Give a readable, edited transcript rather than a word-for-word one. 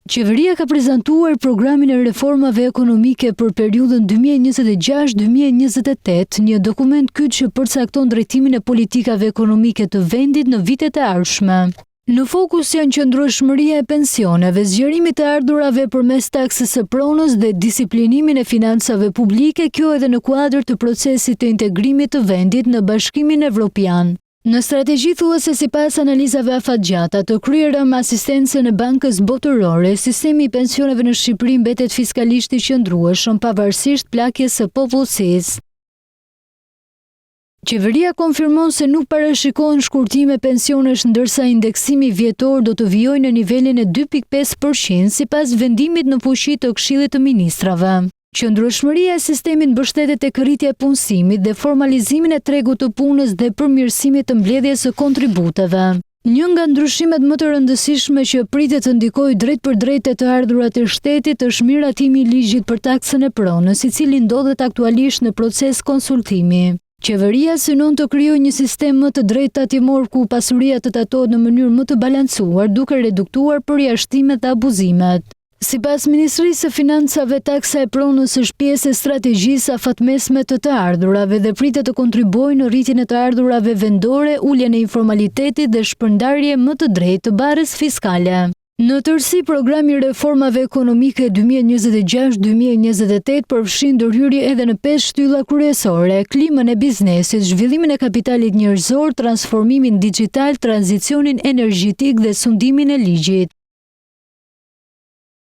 Qeveria ka prezantuar programin e reformave ekonomike për periudhën 2026-2028, një dokument kyç që përcakton drejtimin e politikave ekonomike të vendit në vitet e ardhshme. Në fokus janë qëndrueshmëria e pensioneve, zgjerimi të ardhurave përmes taksës së pronës dhe disiplinimin e financave publike, kjo edhe në kuadër të procesit të integrimit të vendit në Bashkimin Evropian. Në strategji thuhet se sipas analizave afatgjata të kryera me asistencën e Bankës Botërore, sistemi i pensioneve në Shqipëri mbetet fiskalisht i qëndrueshëm pavarësisht plakjes së popullsisë. Qeveria konfirmon se nuk parashikohen shkurtime pensionesh ndërsa indeksimi vjetor do të vijojë në nivelin e 2.5% sipas vendimit në fuqi të Këshillit të Ministrave. Qëndrueshmëria e sistemit mbështetet tek rritja e punësimit dhe formalizimin e tregut të punës dhe përmirësimit të mbledhjes së kontributeve. Një nga ndryshimet më të rëndësishme që pritet të ndikojë drejt për drejt te të ardhurat e shtetit është miratimi i ligjit për taksën e pronës, i cili ndodhet aktualisht në proces konsultimi. Qeveria synon të krijojë një sistem më të drejtë tatimor ku pasuria të tatohet në mënyrë më të balancuar, duke reduktuar përjashtimet dhe abuzimet. Sipas Ministrisë së Financave, taksa e pronës është pjesë e strategjisë afatmesme të të ardhurave dhe pritet të kontribuojë në rritjen e të ardhurave vendore, uljen e informalitetit dhe shpërndarje më të drejtë të barrës fiskale. Në tërësi, programi i reformave ekonomike 2026-2028 përfshin ndërhyrje edhe në 5 shtylla kryesore: klimën e biznesit, zhvillimin e kapitalit njerëzor, transformimin digjital, tranzicionin energjetik dhe sundimin e ligjit.